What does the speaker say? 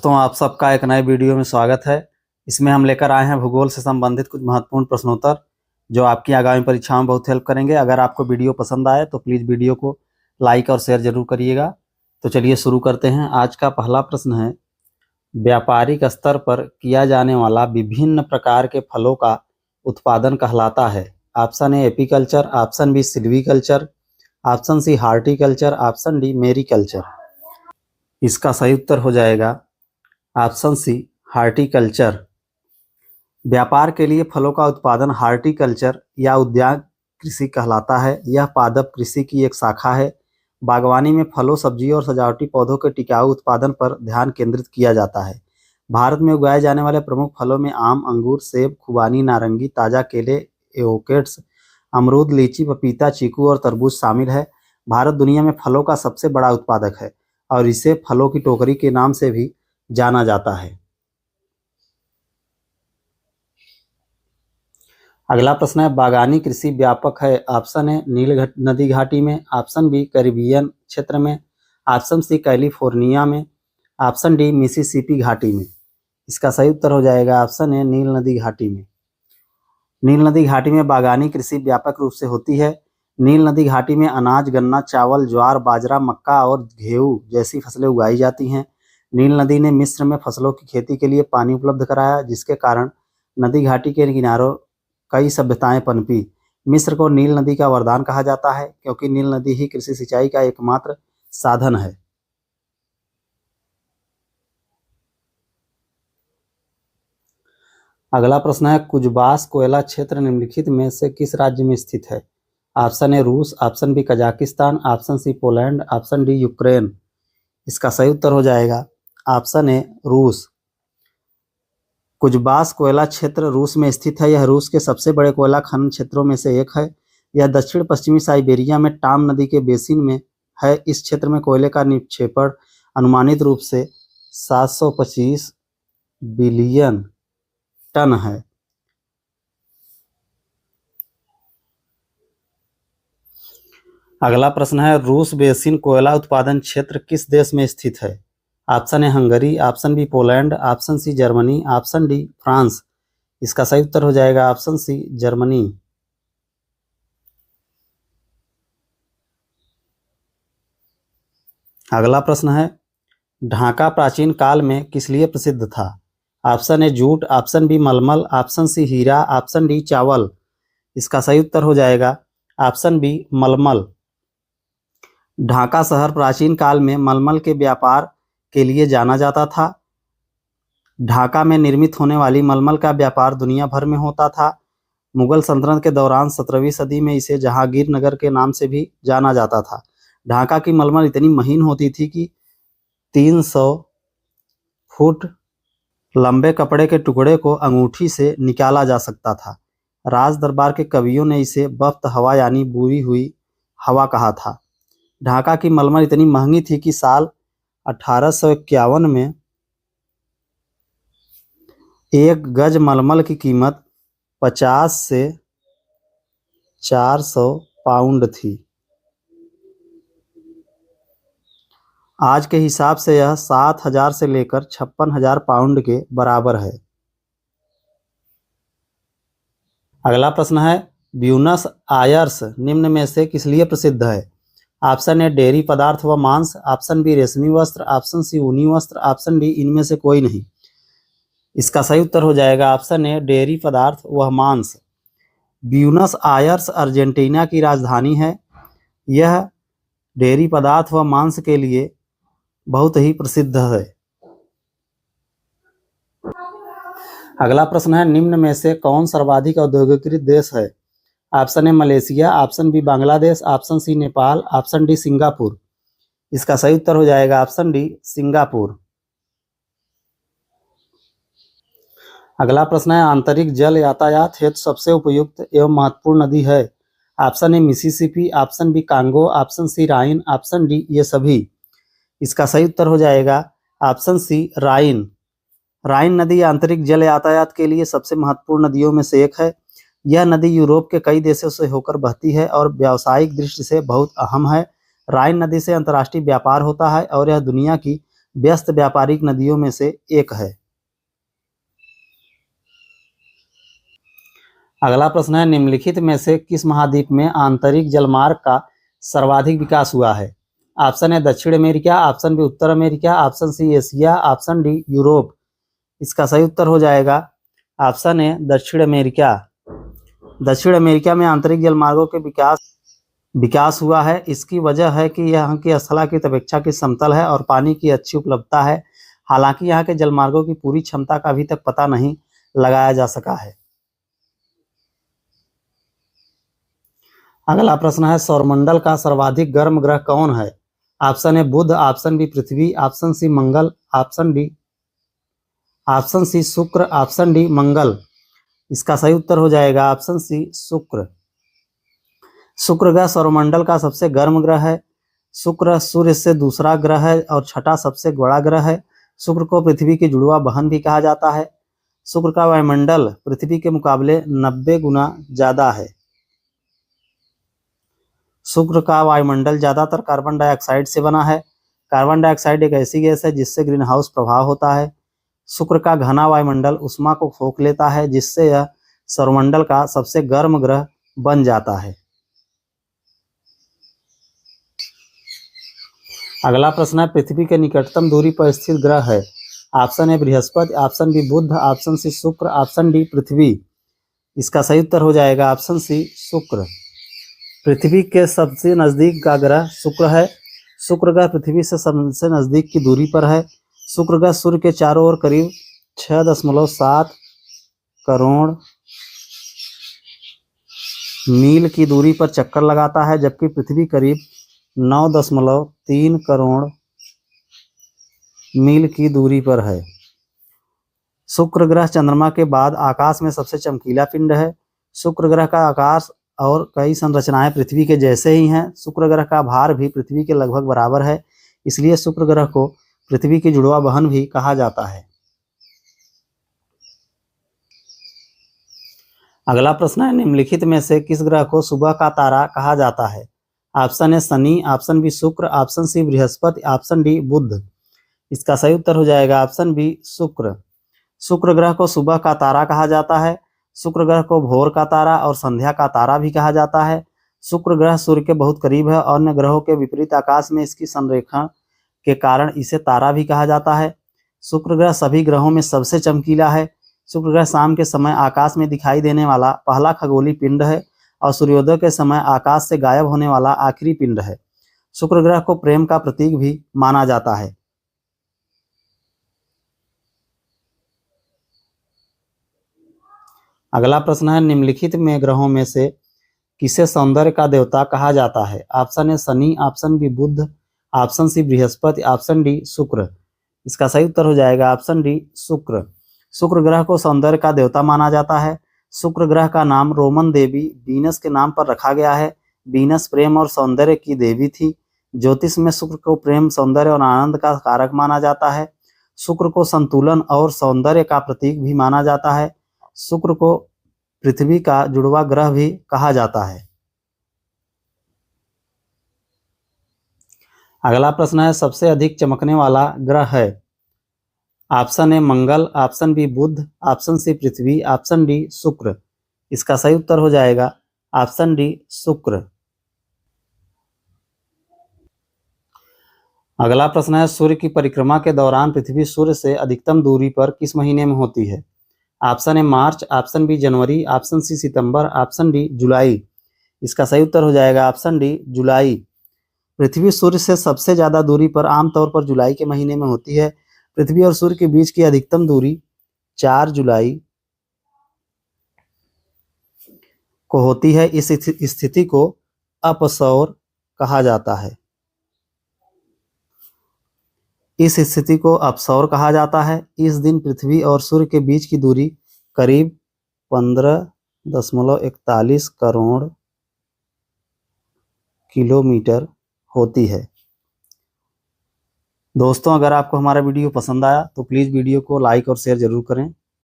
दोस्तों, आप सबका एक नए वीडियो में स्वागत है। इसमें हम लेकर आए हैं भूगोल से संबंधित कुछ महत्वपूर्ण प्रश्नोत्तर जो आपकी आगामी परीक्षाओं में बहुत हेल्प करेंगे। अगर आपको वीडियो पसंद आए तो प्लीज़ वीडियो को लाइक और शेयर जरूर करिएगा। तो चलिए शुरू करते हैं। आज का पहला प्रश्न है, व्यापारिक स्तर पर किया जाने वाला विभिन्न प्रकार के फलों का उत्पादन कहलाता है। Option A apiculture, option B silviculture, option C horticulture, option D mariculture. इसका सही उत्तर हो जाएगा ऑप्शन सी हार्टिकल्चर। व्यापार के लिए फलों का उत्पादन हार्टिकल्चर या उद्यान कृषि कहलाता है। यह पादप कृषि की एक शाखा है। बागवानी में फलों, सब्जियों और सजावटी पौधों के टिकाऊ उत्पादन पर ध्यान केंद्रित किया जाता है। भारत में उगाए जाने वाले प्रमुख फलों में आम, अंगूर, सेब, खुबानी, नारंगी, ताजा केले, एवोकेड्स, अमरूद, लीची, पपीता, चीकू और तरबूज शामिल है। भारत दुनिया में फलों का सबसे बड़ा उत्पादक है और इसे फलों की टोकरी के नाम से भी जाना जाता है। अगला प्रश्न है, बागानी कृषि व्यापक है। ऑप्शन ए नील नदी घाटी में, ऑप्शन बी कैरिबियन क्षेत्र में, ऑप्शन सी कैलिफोर्निया में, ऑप्शन डी मिसिसिपी घाटी में। इसका सही उत्तर हो जाएगा ऑप्शन ए नील नदी घाटी में। नील नदी घाटी में बागानी कृषि व्यापक रूप से होती है। नील नदी घाटी में अनाज, गन्ना, चावल, ज्वार, बाजरा, मक्का और गेहूं जैसी फसलें उगाई जाती हैं। नील नदी ने मिस्र में फसलों की खेती के लिए पानी उपलब्ध कराया, जिसके कारण नदी घाटी के किनारों कई सभ्यताएं पनपी। मिस्र को नील नदी का वरदान कहा जाता है क्योंकि नील नदी ही कृषि सिंचाई का एकमात्र साधन है। अगला प्रश्न है, कुजबास कोयला क्षेत्र निम्नलिखित में से किस राज्य में स्थित है। ऑप्शन ए रूस, option B Kazakhstan, option C Poland, option D Ukraine. इसका सही उत्तर हो जाएगा ऑप्शन ए रूस। कुजबास कोयला क्षेत्र रूस में स्थित है। यह रूस के सबसे बड़े कोयला खनन क्षेत्रों में से एक है। यह दक्षिण पश्चिमी साइबेरिया में टाम नदी के बेसिन में है। इस क्षेत्र में कोयले का निक्षेपण अनुमानित रूप से 725 बिलियन टन है। अगला प्रश्न है, रूस बेसिन कोयला उत्पादन क्षेत्र किस देश में स्थित है। Option A Hungary, option B Poland, option C Germany, option D France. इसका सही उत्तर हो जाएगा ऑप्शन सी जर्मनी। अगला प्रश्न है, ढाका प्राचीन काल में किस लिए प्रसिद्ध था। Option A jute, option B मलमल, ऑप्शन सी हीरा, ऑप्शन डी चावल। इसका सही उत्तर हो जाएगा ऑप्शन बी मलमल। ढाका शहर प्राचीन काल में मलमल के व्यापार के लिए जाना जाता था। ढाका में निर्मित होने वाली मलमल का व्यापार दुनिया भर में होता था। मुगल सल्तनत के दौरान 17वीं सदी में इसे जहांगीर नगर के नाम से भी जाना जाता था। ढाका की मलमल इतनी महीन होती थी कि 300 फुट लंबे कपड़े के टुकड़े को अंगूठी से निकाला जा सकता था। राज दरबार के कवियों ने इसे बफ्त हवा यानी बुरी हुई हवा कहा था। ढाका की मलमल इतनी महंगी थी कि साल 1851 में 1 गज मलमल की कीमत 50 से 400 पाउंड थी। आज के हिसाब से यह 7,000 से लेकर 56,000 पाउंड के बराबर है। अगला प्रश्न है, ब्यूनस आयर्स निम्न में से किस लिए प्रसिद्ध है। ऑप्शन ए डेयरी पदार्थ व मांस, ऑप्शन बी रेशमी वस्त्र, ऑप्शन सी ऊनी वस्त्र, ऑप्शन डी इनमें से कोई नहीं। इसका सही उत्तर हो जाएगा ऑप्शन ए डेयरी पदार्थ व मांस। ब्यूनस आयर्स अर्जेंटीना की राजधानी है। यह डेयरी पदार्थ व मांस के लिए बहुत ही प्रसिद्ध है। अगला प्रश्न है, निम्न में से कौन सर्वाधिक औद्योगिकीकृत देश है। Option A Malaysia, option B Bangladesh, option C Nepal, option D Singapore. इसका सही उत्तर हो जाएगा ऑप्शन डी सिंगापुर। अगला प्रश्न है, आंतरिक जल यातायात हेतु सबसे उपयुक्त एवं महत्वपूर्ण नदी है। Option A Mississippi, option B Congo, option C Rhine, option D ये सभी। इसका सही उत्तर हो जाएगा ऑप्शन सी राइन। राइन नदी आंतरिक जल यातायात के लिए सबसे महत्वपूर्ण नदियों में से एक है। यह नदी यूरोप के कई देशों से होकर बहती है और व्यावसायिक दृष्टि से बहुत अहम है। राइन नदी से अंतर्राष्ट्रीय व्यापार होता है और यह दुनिया की व्यस्त व्यापारिक नदियों में से एक है। अगला प्रश्न है, निम्नलिखित में से किस महाद्वीप में आंतरिक जलमार्ग का सर्वाधिक विकास हुआ है? ऑप्शन है दक्षिण अमेरिका, ऑप्शन बी उत्तर America, option C Asia, option D Europe. इसका सही उत्तर हो जाएगा ऑप्शन है दक्षिण अमेरिका। दक्षिण अमेरिका में आंतरिक जलमार्गों के विकास हुआ है। इसकी वजह है कि यहाँ की स्थलाकृत अपेक्षाकृत समतल है और पानी की अच्छी उपलब्धता है। हालांकि यहाँ के जलमार्गों की पूरी क्षमता का अभी तक पता नहीं लगाया जा सका है। अगला प्रश्न है, सौरमंडल का सर्वाधिक गर्म ग्रह कौन है? ऑप्शन है बुध, ऑप्शन बी पृथ्वी, ऑप्शन सी मंगल, ऑप्शन सी शुक्र, ऑप्शन डी मंगल। इसका सही उत्तर हो जाएगा ऑप्शन सी शुक्र। शुक्र ग्रह सौरमंडल का सबसे गर्म ग्रह है। शुक्र सूर्य से दूसरा ग्रह है और छठा सबसे बड़ा ग्रह है। शुक्र को पृथ्वी की जुड़वा बहन भी कहा जाता है। शुक्र का वायुमंडल पृथ्वी के मुकाबले 90 गुना ज्यादा है। शुक्र का वायुमंडल ज्यादातर कार्बन डाइऑक्साइड से बना है। कार्बन डाइऑक्साइड एक ऐसी गैस है जिससे ग्रीन हाउस प्रभाव होता है। शुक्र का घना वायुमंडल उष्मा को सोख लेता है, जिससे यह सौरमंडल का सबसे गर्म ग्रह बन जाता है। अगला प्रश्न है, पृथ्वी के निकटतम दूरी पर स्थित ग्रह है। ऑप्शन है बृहस्पति, ऑप्शन बी बुध, ऑप्शन सी शुक्र, ऑप्शन डी पृथ्वी। इसका सही उत्तर हो जाएगा ऑप्शन सी शुक्र। पृथ्वी के सबसे नजदीक का ग्रह शुक्र है। शुक्र ग्रह पृथ्वी से सबसे नजदीक की दूरी पर है। शुक्र ग्रह सूर्य के चारों ओर करीब 6.7 करोड़ मील की दूरी पर चक्कर लगाता है, जबकि पृथ्वी करीब 9.3 करोड़ मील की दूरी पर है। शुक्र ग्रह चंद्रमा के बाद आकाश में सबसे चमकीला पिंड है। शुक्र ग्रह का आकाश और कई संरचनाएं पृथ्वी के जैसे ही हैं। शुक्र ग्रह का भार भी पृथ्वी के लगभग बराबर है, इसलिए शुक्र ग्रह को पृथ्वी की जुड़वा बहन भी कहा जाता है। अगला प्रश्न है, निम्नलिखित में से किस ग्रह को सुबह का तारा कहा जाता है? ऑप्शन है शनि, ऑप्शन बी शुक्र, ऑप्शन सी बृहस्पति, ऑप्शन डी बुध। इसका सही उत्तर हो जाएगा ऑप्शन बी शुक्र। शुक्र ग्रह को सुबह का तारा कहा जाता है। शुक्र ग्रह को भोर का तारा और संध्या का तारा भी कहा जाता है। शुक्र ग्रह सूर्य के बहुत करीब है और अन्य ग्रहों के विपरीत आकाश में इसकी संरेखण के कारण इसे तारा भी कहा जाता है। शुक्र ग्रह सभी ग्रहों में सबसे चमकीला है। शुक्र ग्रह शाम के समय आकाश में दिखाई देने वाला पहला खगोलीय पिंड है और सूर्योदय के समय आकाश से गायब होने वाला आखिरी पिंड है। शुक्र ग्रह को प्रेम का प्रतीक भी माना जाता है। अगला प्रश्न है, निम्नलिखित में ग्रहों में से किसे सौंदर्य का देवता कहा जाता है? ऑप्शन है शनि, ऑप्शन बी बुध, ऑप्शन सी बृहस्पति, ऑप्शन डी शुक्र। इसका सही उत्तर हो जाएगा ऑप्शन डी शुक्र। शुक्र ग्रह को सौंदर्य का देवता माना जाता है। शुक्र ग्रह का नाम रोमन देवी वीनस के नाम पर रखा गया है। वीनस प्रेम और सौंदर्य की देवी थी। ज्योतिष में शुक्र को प्रेम, सौंदर्य और आनंद का कारक माना जाता है। शुक्र को संतुलन और सौंदर्य का प्रतीक भी माना जाता है। शुक्र को पृथ्वी का जुड़वा ग्रह भी कहा जाता है। अगला प्रश्न है, सबसे अधिक चमकने वाला ग्रह है। ऑप्शन है मंगल, ऑप्शन बी बुध, ऑप्शन सी पृथ्वी, ऑप्शन डी शुक्र। इसका सही उत्तर हो जाएगा ऑप्शन डी शुक्र। अगला प्रश्न है, सूर्य की परिक्रमा के दौरान पृथ्वी सूर्य से अधिकतम दूरी पर किस महीने में होती है? ऑप्शन है मार्च, ऑप्शन बी जनवरी, ऑप्शन सी सितंबर, ऑप्शन डी जुलाई। इसका सही उत्तर हो जाएगा ऑप्शन डी जुलाई। पृथ्वी सूर्य से सबसे ज्यादा दूरी पर आमतौर पर जुलाई के महीने में होती है। पृथ्वी और सूर्य के बीच की अधिकतम दूरी 4 जुलाई को होती है। इस स्थिति को अपसौर कहा जाता है। इस स्थिति को अपसौर कहा जाता है। इस दिन पृथ्वी और सूर्य के बीच की दूरी करीब 15.41 करोड़ किलोमीटर होती है। दोस्तों, अगर आपको हमारा वीडियो पसंद आया तो प्लीज़ वीडियो को लाइक और शेयर जरूर करें।